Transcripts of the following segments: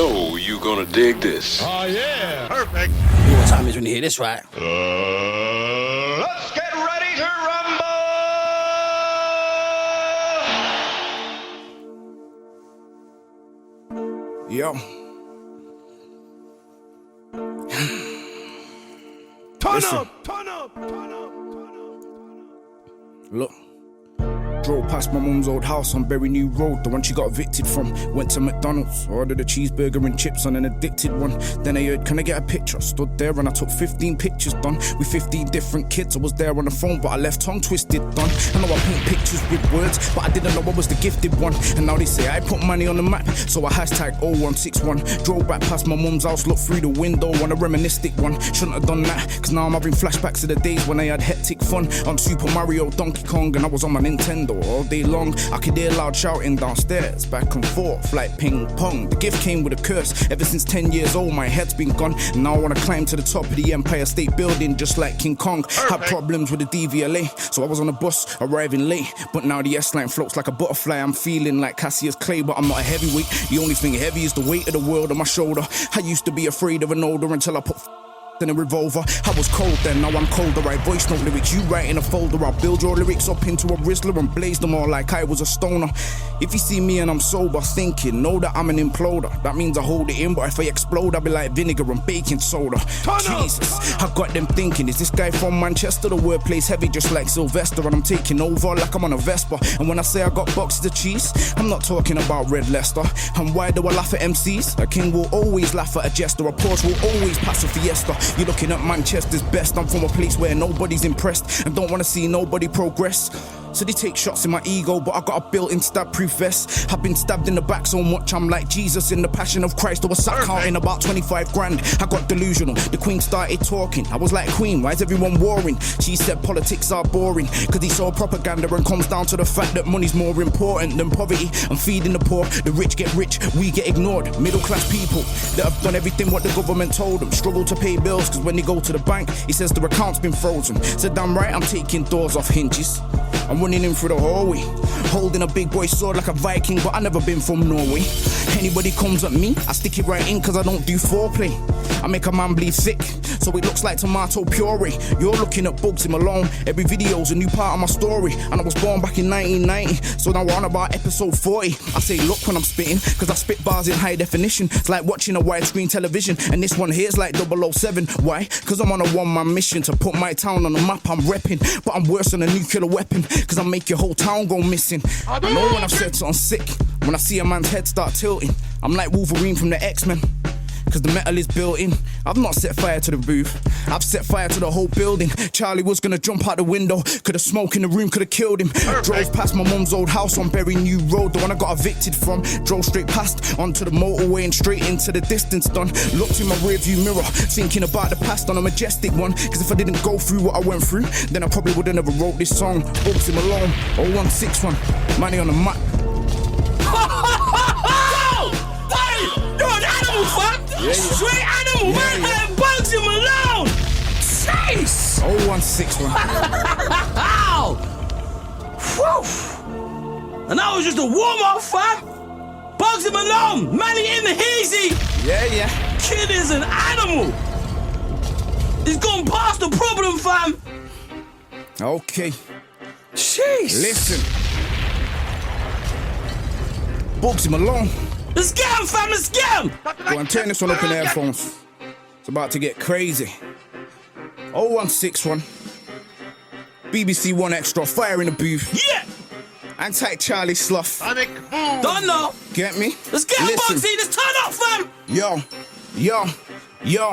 know you're gonna dig this. Oh, yeah. Perfect. You know what time it is when you hear this, right? Let's get ready to rumble! Yo. Turn up, turn up, turn up, turn up, turn up. Look. Drove past my mum's old house on Berry New Road, the one she got evicted from. Went to McDonald's, ordered a cheeseburger and chips on an addicted one. Then I heard, can I get a picture? Stood there and I took 15 pictures done with 15 different kids. I was there on the phone, but I left tongue twisted done. I know I paint pictures with words, but I didn't know I was the gifted one. And now they say I put money on the map, so I hashtag 0161. Drove back past my mum's house, looked through the window on a reminiscent one. Shouldn't have done that, cause now I'm having flashbacks of the days when I had hectic fun on Super Mario, Donkey Kong, and I was on my Nintendo all day long. I could hear loud shouting downstairs, back and forth like ping pong. The gift came with a curse. Ever since 10 years old, my head's been gone. And now I wanna climb to the top of the Empire State Building just like King Kong. Had problems with the DVLA, so I was on a bus arriving late. But now the S-line floats like a butterfly. I'm feeling like Cassius Clay, but I'm not a heavyweight. The only thing heavy is the weight of the world on my shoulder. I used to be afraid of an older until I put in a revolver. I was cold then, now I'm colder. I voice note lyrics, you write in a folder. I'll build your lyrics up into a Rizzler and blaze them all like I was a stoner. If you see me and I'm sober thinking, know that I'm an imploder. That means I hold it in, but if I explode, I'll be like vinegar and baking soda. Jesus, I got them thinking, is this guy from Manchester? The word plays heavy just like Sylvester, and I'm taking over like I'm on a Vespa. And when I say I got boxes of cheese, I'm not talking about Red Leicester. And why do I laugh at MCs? A king will always laugh at a jester. A Porsche will always pass a Fiesta. You're looking at Manchester's best. I'm from a place where nobody's impressed and don't wanna see nobody progress. So they take shots in my ego, but I got a built-in stab-proof vest. I've been stabbed in the back so much I'm like Jesus in the Passion of Christ. I was sat counting about 25 grand. I got delusional. The Queen started talking. I was like, Queen, why is everyone warring? She said politics are boring, cause he saw propaganda and comes down to the fact that money's more important than poverty. I'm feeding the poor, the rich get rich, we get ignored. Middle-class people that have done everything what the government told them struggle to pay bills, cause when they go to the bank, he says their account's been frozen. Said damn right, I'm taking doors off hinges. I'm running in through the hallway, holding a big boy sword like a Viking, but I never been from Norway. Anybody comes at me, I stick it right in cause I don't do foreplay. I make a man bleed thick, so it looks like tomato puree. You're looking at Bugzy Malone, every video's a new part of my story. And I was born back in 1990, so now we're on about episode 40. I say look when I'm spitting, cause I spit bars in high definition. It's like watching a widescreen television, and this one here's like 007. Why? Cause I'm on a one-man mission to put my town on the map. I'm repping, but I'm worse than a nuclear weapon, cause I make your whole town go missing. I know when I've said something sick, when I see a man's head start tilting, I'm like Wolverine from the X-Men, cause the metal is built in. I've not set fire to the roof, I've set fire to the whole building. Charlie was gonna jump out the window, could have smoke in the room, could have killed him. Drove past my mum's old house on Berry New Road, the one I got evicted from. Drove straight past, onto the motorway and straight into the distance done. Looked in my rearview mirror, thinking about the past on a majestic one. Cause if I didn't go through what I went through, then I probably would've never wrote this song. Bugzy Malone, 0161, money on the map. You're an animal, fam! Yeah. Straight animal, man! And Bugzy Malone! Jeez! 0161. Ow! Whew! And that was just a warm-up, fam! Bugzy Malone! Manny in the hazy! Yeah. Kid is an animal! He's gone past the problem, fam! Okay. Jeez! Listen. Bugzy Malone. Let's get him, fam! Let's get him! Go and turn this one up in headphones. It's about to get crazy. 0161. BBC One Extra, fire in the booth. Yeah! Anti Charlie Slough. Don't know. Get me? Let's get him, Listen. Bugzy! Let's turn up, fam! Yo.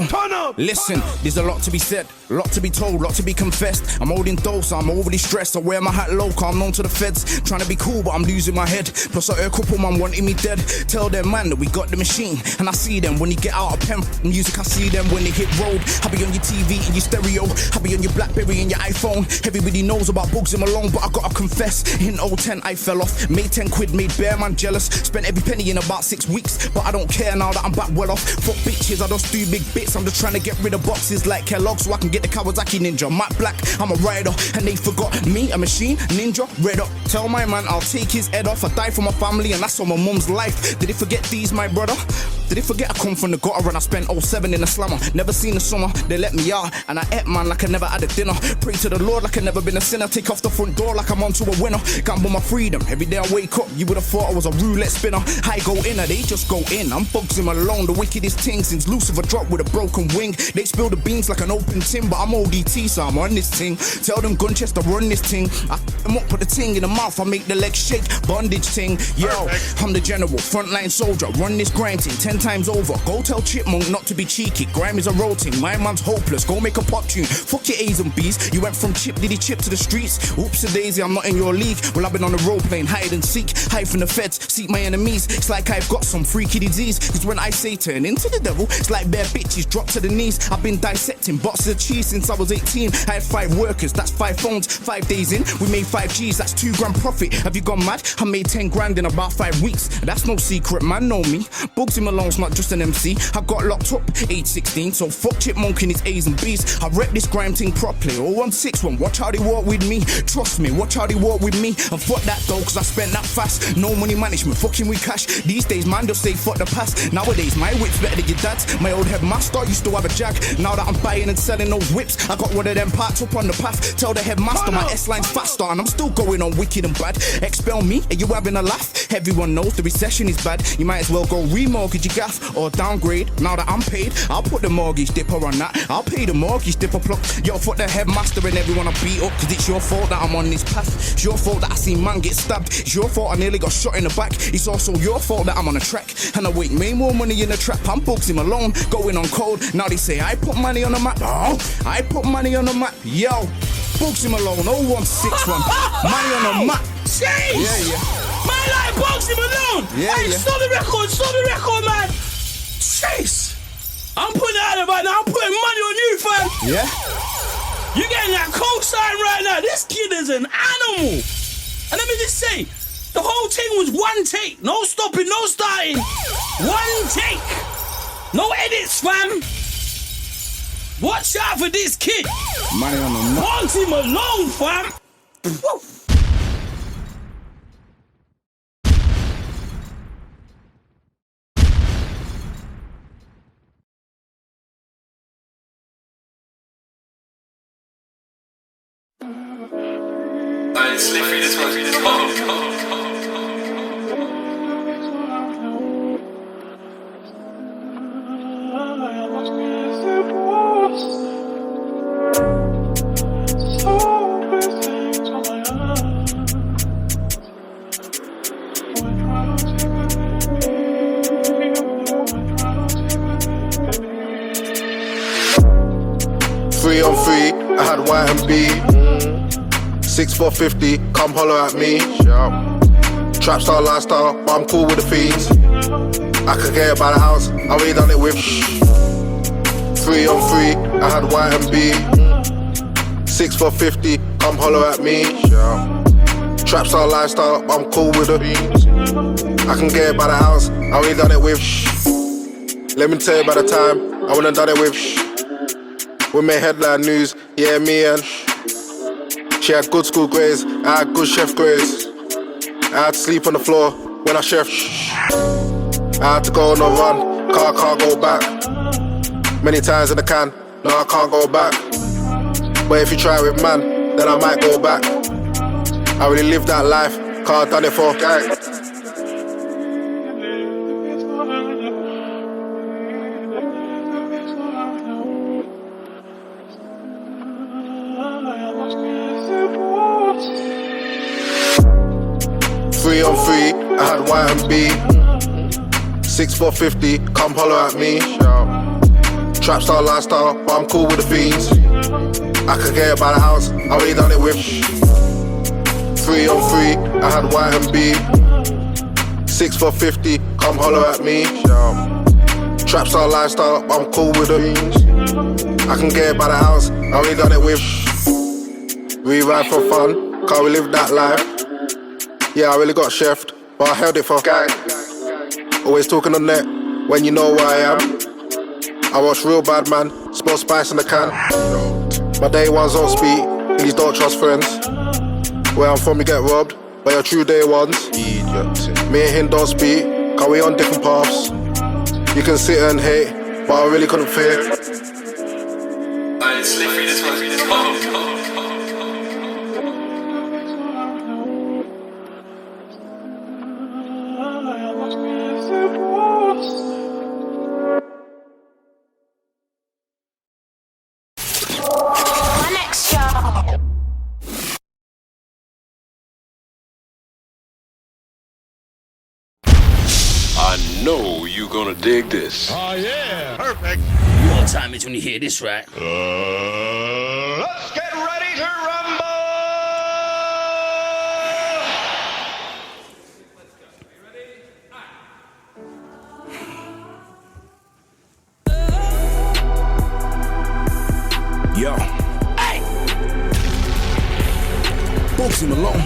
Turn up. Listen, there's a lot to be said, a lot to be told, lot to be confessed. I'm holding dose, I'm overly stressed. I wear my hat low, I'm known to the feds. Trying to be cool, but I'm losing my head. Plus I heard a couple man wanting me dead. Tell them man that we got the machine, and I see them when you get out of pen music. I see them when they hit road. I be on your TV and your stereo, I be on your Blackberry and your iPhone. Everybody knows about Bugzy Malone, but I gotta confess, in 010 I fell off. Made 10 quid, made bear man jealous. Spent every penny in about 6 weeks, but I don't care now that I'm back well off. Fuck bitches, I just do big bits. I'm just trying to get rid of boxes like Kellogg so I can get the Kawasaki Ninja. Matte Black, I'm a rider, and they forgot me, a machine, ninja, red up. Tell my man I'll take his head off. I die for my family and that's on my mum's life. Did they forget these, my brother? Did they forget I come from the gutter and I spent 07 in the slammer? Never seen the summer, they let me out. And I ate man like I never had a dinner. Pray to the Lord like I never been a sinner. Take off the front door like I'm onto a winner. Gamble my freedom, every day I wake up. You would have thought I was a roulette spinner. I go in or they just go in. I'm Bugzy Malone, the wickedest thing since Lucifer dropped with a broken wing. They spill the beans like an open tin, but I'm ODT, so I'm on this thing. Tell them Gunchester run this thing. I f them up, put the ting in the mouth, I make the legs shake. Bondage ting, yo, I'm the general, frontline soldier. Run this grime ting 10 times over. Go tell Chipmunk not to be cheeky. Grime is a roll ting, my man's hopeless. Go make a pop tune. Fuck your A's and B's. You went from Chip Diddy Chip to the streets. Oops a daisy, I'm not in your league. Well, I've been on the road playing hide and seek. Hide from the feds, seek my enemies. It's like I've got some freaky disease. Cause when I say turn into the devil, it's like bare bitches drop to the knees. I've been dissecting boxes of cheese since I was 18. I had 5 workers, that's 5 phones. 5 days in, we made 5 G's, that's 2 grand profit. Have you gone mad? I made 10 grand in about 5 weeks. That's no secret, man, know me. Bugzy Malone's not just an MC. I got locked up age 16, so fuck Chipmunk in his A's and B's. I rep this grime thing properly. 0161, watch how they walk with me. Trust me, watch how they walk with me. And fuck that though, cause I spent that fast. No money management, fucking with cash. These days, man, just say fuck the past. Nowadays, my whip's better than your dad's. My old headmaster used to have a Jag. Now that I'm buying and selling those whips, I got one of them parts up on the path. Tell the headmaster my S-line's faster, and I'm still going on wicked and bad. Expel me, are you having a laugh? Everyone knows the recession is bad. You might as well go remortgage your gaff or downgrade. Now that I'm paid, I'll put the mortgage dipper on that. I'll pay the mortgage dipper plug. Yo, fuck the headmaster and everyone I beat up, cause it's your fault that I'm on this path. It's your fault that I seen man get stabbed. It's your fault I nearly got shot in the back. It's also your fault that I'm on a track and I make way more money in the trap. I'm Bugzy Malone, going on cold. Now they say I put money on the map. Oh, I put money on the map. Yo, Bugzy Malone, 0161. Money on the map. Jeez! Yeah. Man like Bugzy Malone! Yeah, Hey, yeah. stop the record, man! Jeez! I'm putting it out there right now, I'm putting money on you, fam! Yeah? You're getting that cosign right now. This kid is an animal. And let me just say, the whole thing was one take. No stopping, no starting. One take. No edits, fam. Watch out for this kid. Money on the map. Bugzy Malone, fam. Woo. Sleep through this one. Free on free, I had white and B. 6 for 50, come holler at me. Trap star lifestyle, but I'm cool with the fiends. I could get it by the house, I already done it with. 3 on 3, I had white and B. 6 for 50, come holler at me. Trap star lifestyle, but I'm cool with the fiends. I can get it by the house, I already done it with. Let me tell you about the time I wouldn't done it with. We made headline news, yeah, me and. She had good school grades, I had good chef grades. I had to sleep on the floor when I chef. I had to go on a run, car can't go back. Many times in the can, no I can't go back. But if you try it with man, then I might go back. I really lived that life, car done it for a guy. Free on free, I had white and B. 6 for 50, come holler at me. Trap star lifestyle, but I'm cool with the fiends. I could get it by the house, I already done it with. 3 on 3, I had white and B. 6 for 50, come holler at me. Trap star lifestyle, but I'm cool with the fiends. I can get it by the house, I already done it with. We ride for fun, can't we live that life? Yeah, I really got chefed, but I held it for gang. Always talking on net, when you know where I am. I watch real bad man, smell spice in the can. My day ones don't speak, please don't trust friends. Where I'm from you get robbed, but your true day ones. Me and him don't speak, cause we on different paths. You can sit and hate, but I really couldn't fear. Alright, slip through this one. I know you gonna dig this. Oh, yeah. Perfect. You know what time it is when you hear this, right? Let's get ready to rumble. Yo. Hey! Bugzy Malone.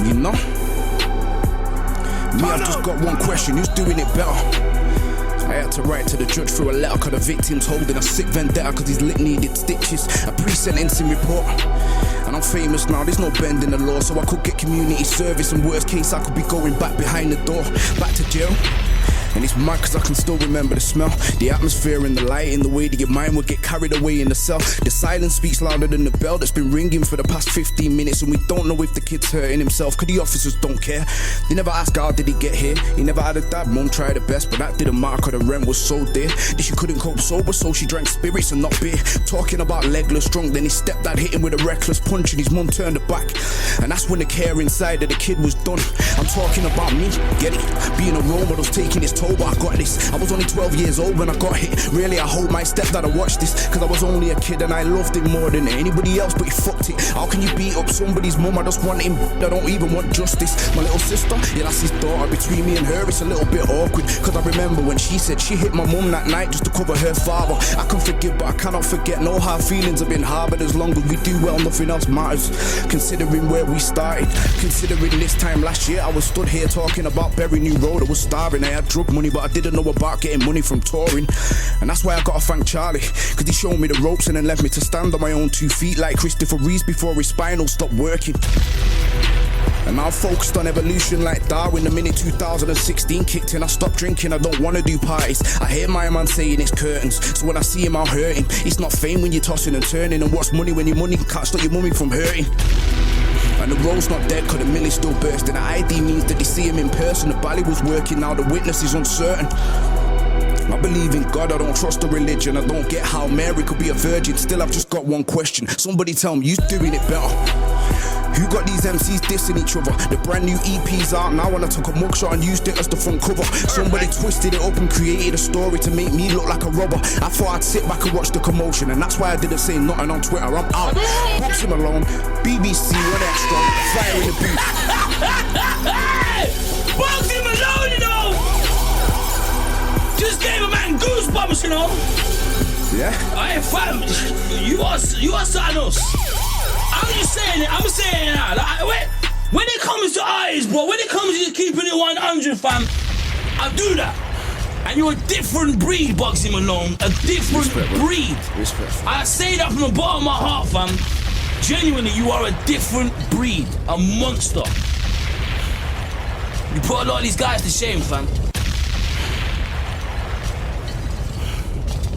You know? Me, I've just got one question, who's doing it better? I had to write to the judge through a letter cause the victim's holding a sick vendetta cause his lip needed stitches, a pre-sentencing report. And I'm famous now, there's no bend in the law, so I could get community service, and worst case I could be going back behind the door, back to jail. And it's mad cause I can still remember the smell, the atmosphere and the light, and the way that your mind would get carried away in the cell. The silence speaks louder than the bell that's been ringing for the past 15 minutes, and we don't know if the kid's hurting himself cause the officers don't care. They never ask how did he get here, he never had a dad, mum tried her best but that didn't matter cause the rent was so dear. That she couldn't cope sober so she drank spirits and not beer. Talking about legless drunk, then his stepdad hit him with a reckless punch and his mum turned her back. And that's when the care inside of the kid was done. I'm talking about me, get it? Being a role model's taking its toll, but I got this. I was only 12 years old when I got hit. Really, I hope my stepdad had watched this, cause I was only a kid and I loved him more than anybody else, but he fucked it. How can you beat up somebody's mum? I just want him, I don't even want justice. My little sister, yeah, that's his daughter. Between me and her, it's a little bit awkward, cause I remember when she said she hit my mum that night just to cover her father. I can forgive, but I cannot forget. No hard feelings have been harbored. As long as we do well, nothing else matters. Considering where we started, considering this time last year, I was stood here talking about Berry New Road. I was starving, I had drug money, but I didn't know about getting money from touring. And that's why I gotta thank Charlie, cause he showed me the ropes and then left me to stand on my own 2 feet like Christopher Reeves before his spinal stopped working. And now I'm focused on evolution like Darwin. The minute 2016 kicked in, I stopped drinking, I don't wanna do parties. I hear my man saying it's curtains, so when I see him I'll hurt him. It's not fame when you're tossing and turning, and what's money when your money can't stop your mummy from hurting. And the road's not dead cause the mill is still bursting. The ID means that they see him in person. The bally was working, now the witness is uncertain. I believe in God, I don't trust a religion. I don't get how Mary could be a virgin. Still I've just got one question, somebody tell me who's doing it better? Who got these MCs dissing each other? The brand new EP's out now and I took a mugshot and used it as the front cover. Somebody twisted it up and created a story to make me look like a robber. I thought I'd sit back and watch the commotion, and that's why I didn't say nothing on Twitter. I'm out. Bugzy Malone, BBC, one extra, fire in the booth. Bugzy Malone, you know! Just gave a man goosebumps, you know? Yeah? Alright, fam, you are something else. I'm just saying it now. Like, when it comes to artists, bro, when it comes to keeping it 100, fam, I do that. And you're a different breed, Bugzy Malone. A different breed. Respect. I say that from the bottom of my heart, fam. Genuinely, you are a different breed. A monster. You put a lot of these guys to shame, fam.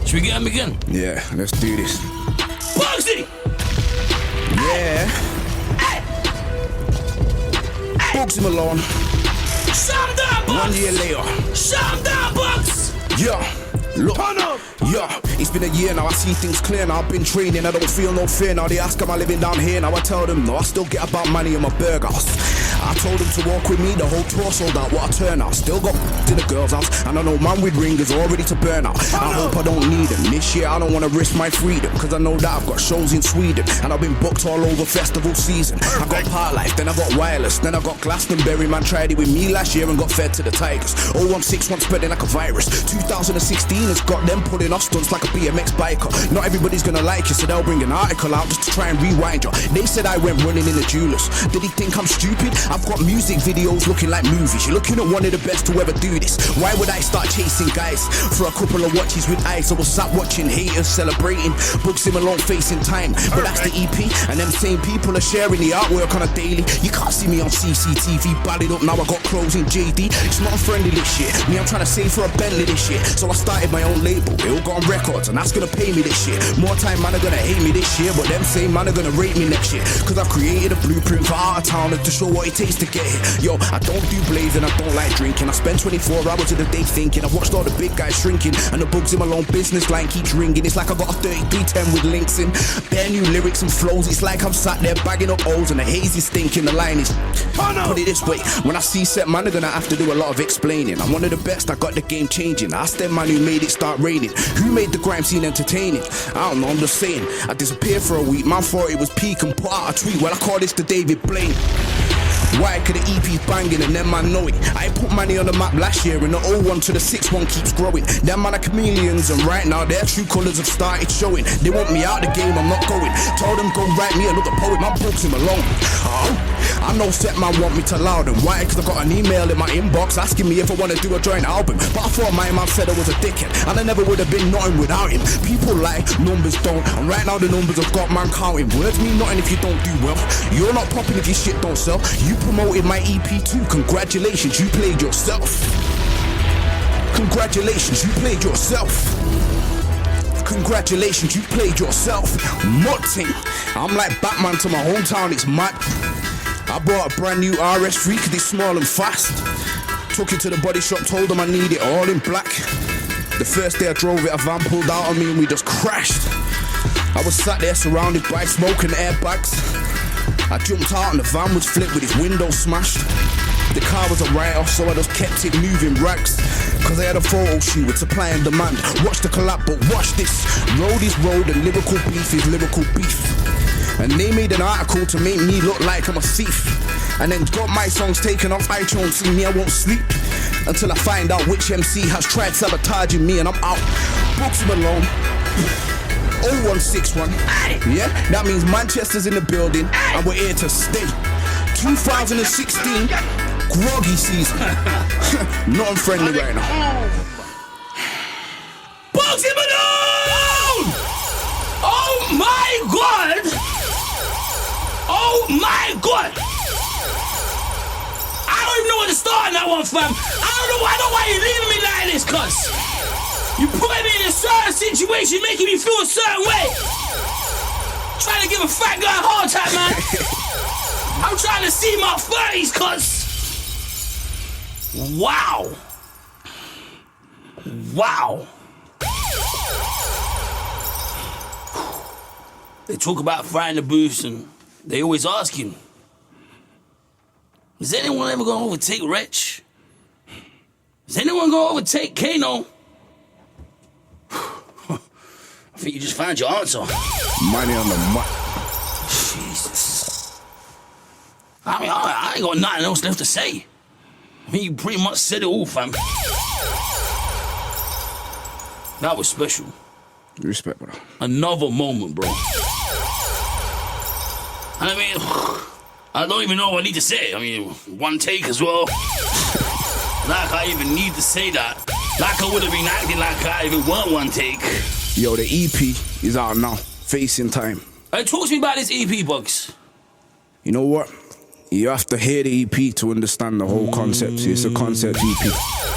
Should we get him again? Yeah, let's do this. Bugzy! Yeah. Hey! Bugzy Malone. Shut him down, Bugs! 1 year later. Shut him down, Bugs! Yeah. Look, yeah, it's been a year now, I see things clear now. I've been training, I don't feel no fear now. They ask am I living down here, now I tell them no, I still get about money in my burgers. I told them to walk with me, the whole tour sold out, what a turnout. Still got to the girl's house, and I know man with ringers all ready to burn out. I hope I don't need them, this year I don't wanna risk my freedom, cause I know that I've got shows in Sweden, and I've been booked all over festival season. I got Part Life, then I got Wireless, then I got Glastonbury. Man tried it with me last year and got fed to the Tigers. 016 spreading like a virus. 2016 has got them pulling off stunts like a BMX biker. Not everybody's gonna like you, so they'll bring an article out just to try and rewind you. They said I went running in the jewelers. Did he think I'm stupid? I've got music videos looking like movies. You're looking at one of the best to ever do this. Why would I start chasing guys for a couple of watches with eyes? I was sat watching haters celebrating. Bugzy Malone facing time, but that's the EP. And them same people are sharing the artwork on a daily. You can't see me on CCTV, balled up now. I got clothes in JD. It's not friendly this shit. Me, I'm trying to save for a Bentley this year. So I started my own label. It all got on records, and that's gonna pay me this year. More time, man, are gonna hate me this year, but them same man are gonna rate me next year. Cause I've created a blueprint for out of towners to show what it takes to get here. Yo, I don't do blazing, I don't like drinking. I spend 24 hours of the day thinking. I've watched all the big guys shrinking, and the Bugzy Malone business line keeps ringing. It's like I got a 3310 with links in. Bare new lyrics and flows. It's like I'm sat there bagging up O's and the haze is stinking. The line is, put it this way, when I see set man, are gonna have to do a lot of explaining. I'm one of the best, I got the game changing. I asked them man who made it start raining. Who made the grime scene entertaining? I don't know, I'm just saying. I disappeared for a week, man thought it was peak and put out a tweet. Well, I call this the David Blaine. Why could the EP's banging and them man know it? I put money on the map last year and the 01 to the 6-1 keeps growing. Them man are chameleons and right now their true colours have started showing. They want me out the game, I'm not going. Told them go write me another poem, I'm Bugzy Malone. I know set man want me to allow them. Why? Cause I got an email in my inbox asking me if I wanna do a joint album. But I thought my man said I was a dickhead and I never would have been nothing without him. People lie, numbers don't. And right now the numbers have got man counting. Words mean nothing if you don't do well. You're not popping if your shit don't sell. You promoted my EP too. Congratulations, you played yourself. Congratulations, you played yourself. Congratulations, you played yourself. Mutting. I'm like Batman to my hometown, it's mad. I bought a brand new RS3 cause it's small and fast. Took it to the body shop, told them I need it all in black. The first day I drove it, a van pulled out on me and we just crashed. I was sat there surrounded by smoke and airbags. I jumped out and the van was flipped with its windows smashed. The car was a write-off, so I just kept it moving rags. Cause I had a photo shoot with supply and demand. Watch the collab, but watch this. Road is road and lyrical beef is lyrical beef. And they made an article to make me look like I'm a thief. And then got my songs taken off iTunes, see me, I won't sleep until I find out which MC has tried sabotaging me and I'm out. Bugzy Malone 0161. Yeah, that means Manchester's in the building and we're here to stay. 2016 groggy season. Not unfriendly right now. Bugzy Malone! Oh my god! Oh my god! I don't even know where to start on that one, fam. I don't know why you're leaving me like this, cuz. You put me in a certain situation, making me feel a certain way. Trying to give a fat guy a hard time, man. I'm trying to see my 30s, cuz. Wow. Wow. They talk about frying the booths and they always ask him, is anyone ever gonna overtake Wretch? Is anyone gonna overtake Kano? I think you just found your answer. Money on the map. Jesus. I mean, I ain't got nothing else left to say. I mean, you pretty much said it all, fam. That was special. Respect, bro. Another moment, bro. I mean, I don't even know what I need to say. I mean, one take as well. Like I even need to say that. Like I would have been acting like I even weren't one take. Yo, the EP is out now. Facing time. Hey, talk to me about this EP, Bugs. You know what? You have to hear the EP to understand the whole concept. It's a concept EP.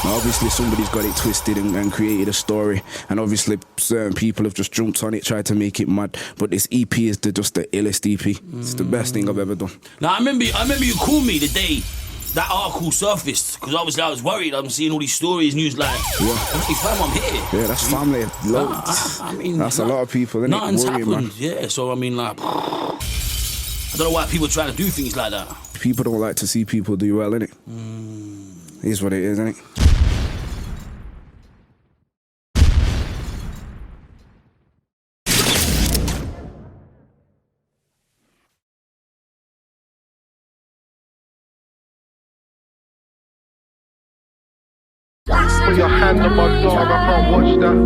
Now, obviously, somebody's got it twisted and created a story. And obviously, certain people have just jumped on it, tried to make it mad. But this EP is just the illest EP. It's the best thing I've ever done. Now, I remember you called me the day that article surfaced. Because obviously, I was worried. I'm seeing all these stories, news like, obviously, fam, I'm here. Yeah, that's family. I mean, that's a lot of people, isn't nothing's it? Worrying, happened. Man. Yeah, so I mean, like, I don't know why people try to do things like that. People don't like to see people do well, innit? It is what it is, innit? Put your hand on my dog, I can't watch that.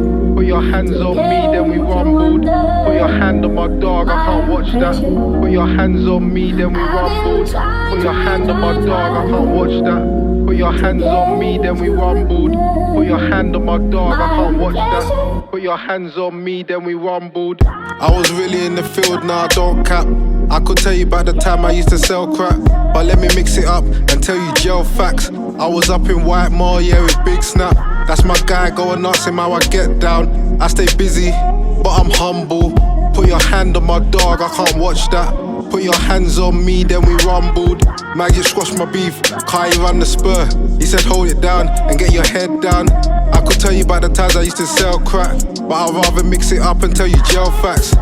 Put your hands on me, then we rumbled. Put your hand on my dog, I can't watch that. Put your hands on me, then we rumbled. Put your hand on my dog, I can't watch that. Put your hands on me, then we rumbled. Put your hand on my dog, I can't watch that. Put your hands on me, then we rumbled. I was really in the field, now I don't cap. I could tell you about the time I used to sell crack, but let me mix it up and tell you jail facts. I was up in Whitemore, yeah, with Big Snap. That's my guy, go and ask him how I get down. I stay busy, but I'm humble. Put your hand on my dog, I can't watch that. Put your hands on me, then we rumbled. Magic squashed my beef, can't even run the spur. He said hold it down and get your head down. I could tell you about the times I used to sell crack, but I'd rather mix it up and tell you jail facts.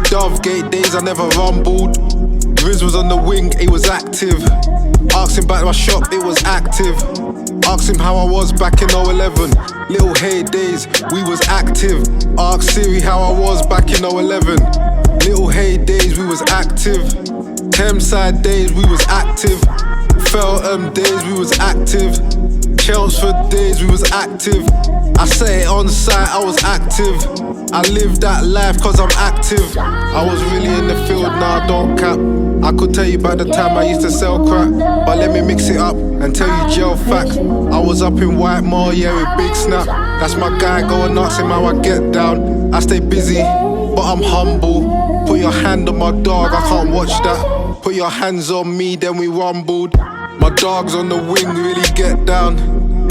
Dovegate days I never rumbled. Riz was on the wing, he was active. Asked him about my shop, it was active. Asked him how I was back in 011. Little heydays, we was active. Asked Siri how I was back in 011. Little heydays, we was active. Thameside days, we was active. Feltham days, we was active. Chelmsford days, we was active. I say it on site, I was active. I live that life cause I'm active. I was really in the field, now I don't cap. I could tell you about the time I used to sell crack, but let me mix it up and tell you jail facts. I was up in Whitemore, yeah, with Big Snap. That's my guy, go and ask him how I get down. I stay busy, but I'm humble. Put your hand on my dog, I can't watch that. Put your hands on me, then we rumbled. My dog's on the wing, really get down.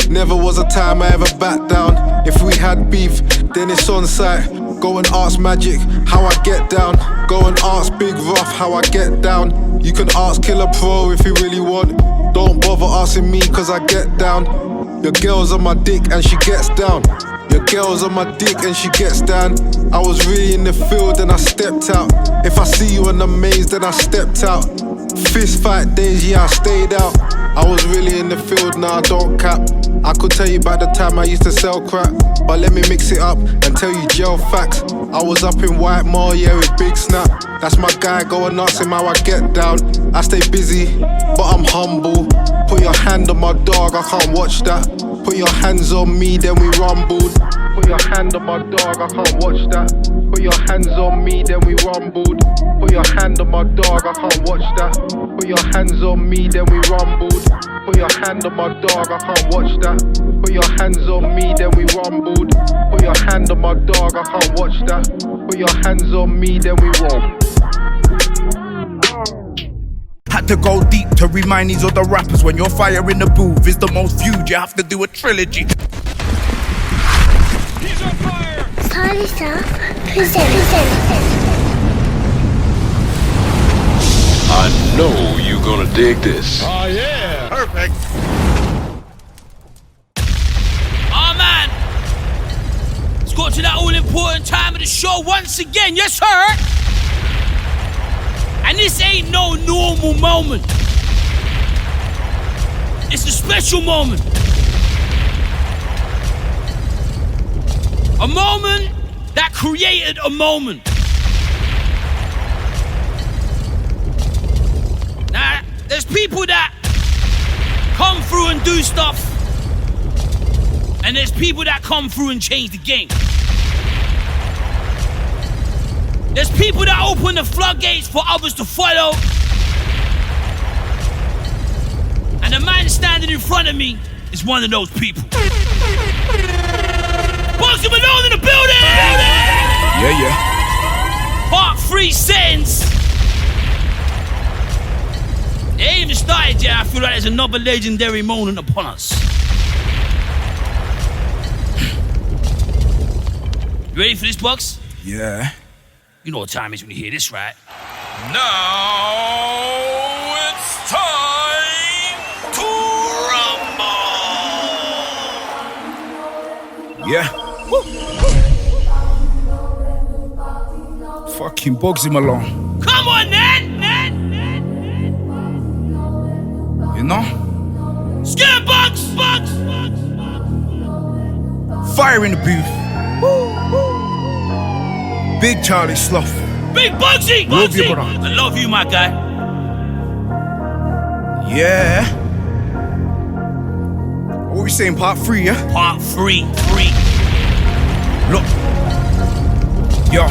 Never was a time I ever backed down. If we had beef, then it's on site. Go and ask Magic how I get down. Go and ask Big Rough how I get down. You can ask Killer Pro if you really want. Don't bother asking me cause I get down. Your girl's on my dick and she gets down. Your girl's on my dick and she gets down. I was really in the field and I stepped out. If I see you in the maze then I stepped out. Fist fight days, yeah I stayed out. I was really in the field, now I don't cap. I could tell you about the time I used to sell crack, but let me mix it up and tell you jail facts. I was up in Whitemore, yeah, with Big Snap. That's my guy, go and ask him how I get down. I stay busy, but I'm humble. Put your hand on my dog, I can't watch that. Put your hands on me, then we rumbled. Put your hand on my dog, I can't watch that. Put your hands on me, then we rumbled. Put your hand on my dog, I can't watch that. Put your hands on me, then we rumbled. Put your hand on my dog, I can't watch that. Put your hands on me, then we rumbled. Put your hand on my dog, I can't watch that. Put your hands on me, then we rumbled. Had to go deep to remind these other rappers when your fire in the booth is the most viewed, you have to do a trilogy. He's on fire! Party Stuff presents. I know you're gonna dig this. Oh yeah, perfect. Oh man! Let's go to that all-important time of the show once again, yes sir! And this ain't no normal moment. It's a special moment. A moment that created a moment. Now, there's people that come through and do stuff, and there's people that come through and change the game. There's people that open the floodgates for others to follow. And the man standing in front of me is one of those people. Bugzy Malone in the building! Yeah. Part 3 sentence. They ain't even started yet. I feel like there's another legendary moment upon us. You ready for this, Bugs? Yeah. You know what time it is when you hear this, right? Now it's time to rumble! Yeah. Fucking Bugzy Malone. Come on, Ned! You know? Scared Bugs! Fire in the booth. Big Charlie Sloth. Big Bugzy! Love you, brother. I love you, my guy. Yeah. What we saying, part 3, yeah? Part 3. Look. Yo,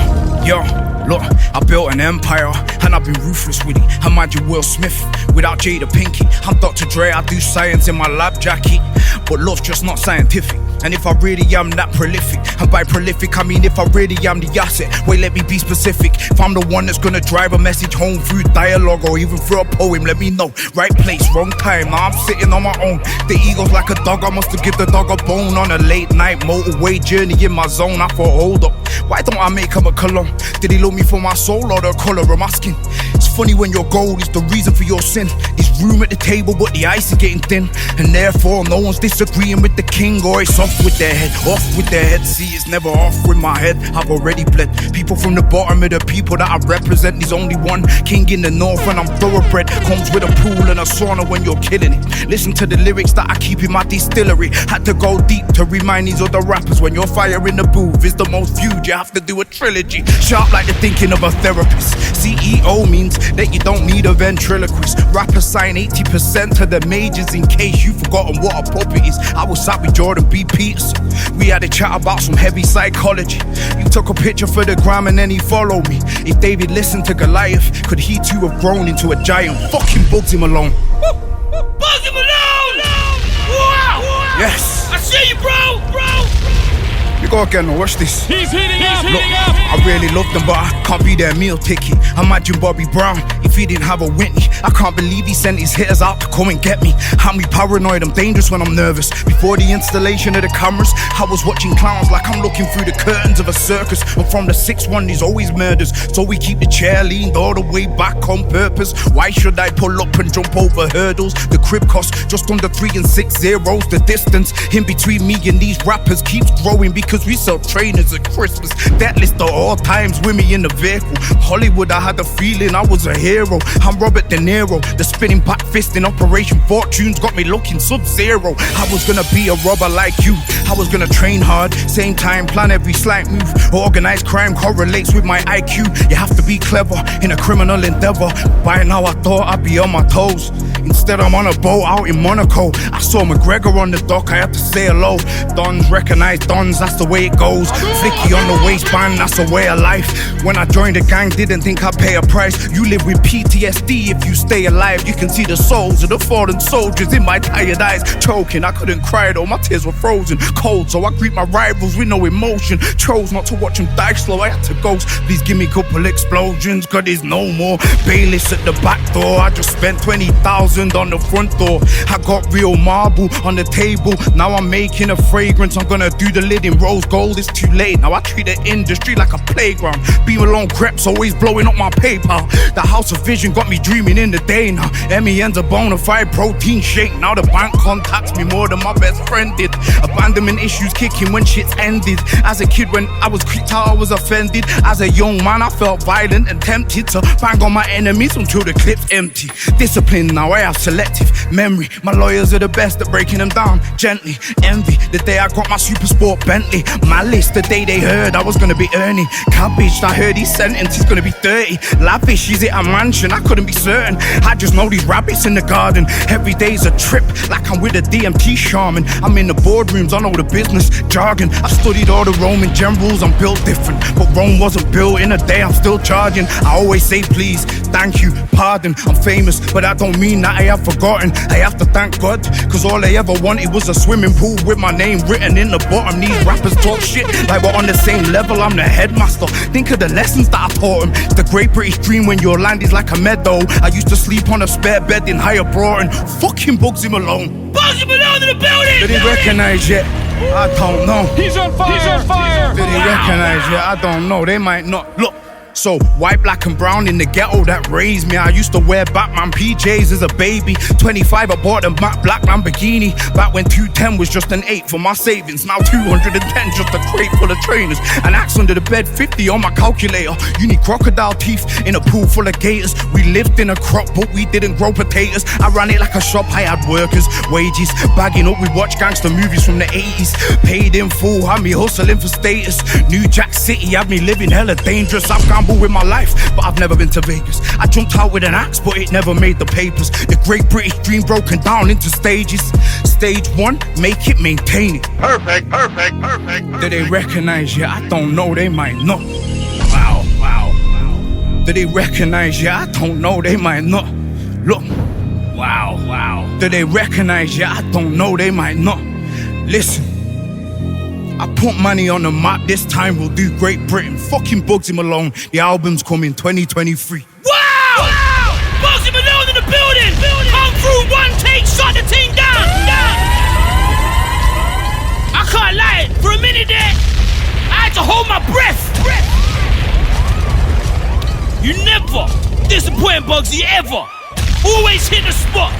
look, I built an empire and I've been ruthless with it. Imagine Will Smith without Jada Pinkett. I'm Dr. Dre, I do science in my lab jacket, but love's just not scientific. And if I really am that prolific, and by prolific I mean if I really am the asset, wait, let me be specific. If I'm the one that's gonna drive a message home through dialogue or even through a poem, let me know. Right place, wrong time, now I'm sitting on my own. The ego's like a dog, I must have give the dog a bone. On a late night motorway journey in my zone, I thought, hold up, why don't I make him a cologne? Did he love me for my soul or the colour of my skin? It's funny when your goal is the reason for your sin. There's room at the table but the ice is getting thin, and therefore no one's disagreeing with the king. Or it's off with their head, off with their head. See, it's never off with my head, I've already bled people from the bottom of the people that I represent. There's only one king in the north and I'm thoroughbred. Comes with a pool and a sauna when you're killing it. Listen to the lyrics that I keep in my distillery. Had to go deep to remind these other rappers, when your fire in the booth is the most viewed, you have to do a trilogy. Sharp like the thinking of a therapist. CEO means that you don't need a ventriloquist. Rappers sign 80% of the majors in case you've forgotten what a puppet is. I was sat with Jordan B. Peterson. We had a chat about some heavy psychology. You took a picture for the gram and then he followed me. If David listened to Goliath, could he too have grown into a giant? Fucking Bugzy Malone. Bugzy Malone! Wow! Yes. I see you, bro! You go again, now watch this. He's heating up. Look, I really love them, but I can't be their meal ticket. Imagine Bobby Brown if he didn't have a Whitney. I can't believe he sent his hitters out to come and get me. I'm paranoid, I'm dangerous when I'm nervous. Before the installation of the cameras, I was watching clowns like I'm looking through the curtains of a circus. And from the 6-1, there's always murders, so we keep the chair leaned all the way back on purpose. Why should I pull up and jump over hurdles? The crib costs just under 3 and 6 zeros. The distance in between me and these rappers keeps growing because we sell trainers at Christmas. That list of all times with me in the vehicle. Hollywood, I had a feeling I was a hero. I'm Robert De Niro. The spinning back fist in Operation Fortune's got me looking sub-zero. I was gonna be a robber like you. I was gonna train hard, same time, plan every slight move. Organized crime correlates with my IQ. You have to be clever in a criminal endeavor. By now I thought I'd be on my toes. Instead I'm on a boat out in Monaco. I saw McGregor on the dock, I had to say hello. Dons recognize dons, that's the way it goes. Flicky on the waistband, that's a way of life. When I joined the gang, didn't think I'd pay a price. You live with PTSD if you stay alive. You can see the souls of the fallen soldiers in my tired eyes. Choking, I couldn't cry though, my tears were frozen. Cold, so I greet my rivals with no emotion. Chose not to watch them die slow, I had to ghost. Please give me a couple explosions, cause there's no more bailiffs at the back door. I just spent 20,000 on the front door. I got real marble on the table. Now I'm making a fragrance. I'm gonna do the lid in rose gold. It's too late. Now I treat the industry like a playground. Be Malone creps, always blowing up my PayPal. The House of Vision got me dreaming in the day now. MEN's a bona fide protein shake. Now the bank contacts me more than my best friend did. Abandonment issues kicking when shit's ended. As a kid when I was kicked out I was offended. As a young man I felt violent and tempted to bang on my enemies until the clip's empty. Discipline, now I have selective memory. My lawyers are the best at breaking them down gently. Envy, the day I got my super sport Bentley. Malice, the day they heard I was gonna be earning. Cabbage, I heard his sentence is gonna be 30. Lavish, is it a mansion? I couldn't be certain. I just know these rabbits in the garden. Every day's a trip, like I'm with a DMT shaman. I'm in the boardrooms, I know the business jargon. I studied all the Roman generals, I'm built different. But Rome wasn't built in a day, I'm still charging. I always say please, thank you, pardon. I'm famous, but that don't mean that I have forgotten. I have to thank God, cause all I ever wanted was a swimming pool with my name written in the bottom. These rappers talk shit like we're on the same level, I'm the headmaster. Think of the lessons that I taught him. It's the great British dream when your land is like a meadow. I used to sleep on a spare bed in Higher Broughton. Fucking Bugzy Malone. Bugzy Malone in the building! Did he recognize yet? I don't know. He's on fire. He's on fire. Did he recognize yet? I don't know. They might not. Look. So, white, black and brown in the ghetto that raised me. I used to wear Batman PJs as a baby. 25, I bought a matte black Lamborghini. Back when 210 was just an 8 for my savings. Now 210, just a crate full of trainers. An axe under the bed, 50 on my calculator. You need crocodile teeth in a pool full of gators. We lived in a crop, but we didn't grow potatoes. I ran it like a shop, I had workers, wages. Bagging up, we watched gangster movies from the 80s. Paid in full, had me hustling for status. New Jack City had me living hella dangerous. I've gambled with my life, but I've never been to Vegas. I jumped out with an axe, but it never made the papers. The great British dream broken down into stages. Stage 1, make it, maintain it. Perfect. Do they recognize you? I don't know, they might not. Do they recognize ya? I don't know, they might not. Look. Wow. Do they recognize ya? I don't know, they might not. Listen, I put money on the map, this time we'll do Great Britain. Fucking Bugzy Malone, the album's coming 2023. Wow! Bugzy Malone in the building! Come through, one take, shut the team down! I can't lie, for a minute there, I had to hold my breath. You never disappoint, Bugzy, ever. Always hit the spot.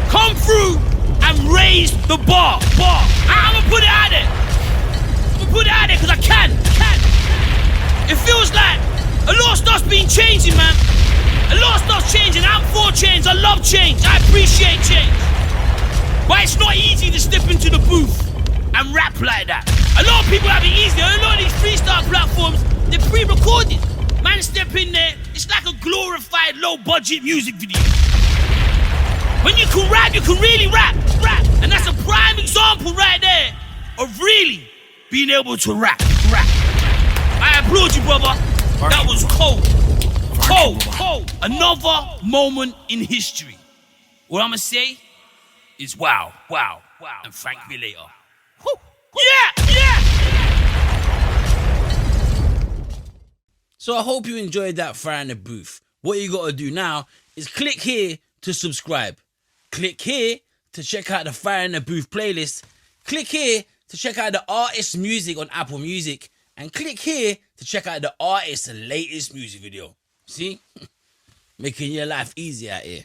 Come through and raise the bar. I'ma put it out there. Because I can. It feels like a lot of stuff's been changing, man. A lot of stuff's changing. I'm for change. I love change. I appreciate change. But it's not easy to step into the booth and rap like that. A lot of people have it easy. A lot of these freestyle platforms, they're pre-recorded. Man, step in there, it's like a glorified low-budget music video. When you can rap, you can really rap. And that's a prime example right there of really being able to rap. I applaud you, brother. That was cold. Another moment in history. What I'm gonna say is wow. And thank me later. Woo. Yeah. So I hope you enjoyed that Fire in the Booth. What you gotta do now is click here to subscribe. Click here to check out the Fire in the Booth playlist. Click here to check out the artist's music on Apple Music. And click here to check out the artist's latest music video. See? Making your life easier out here.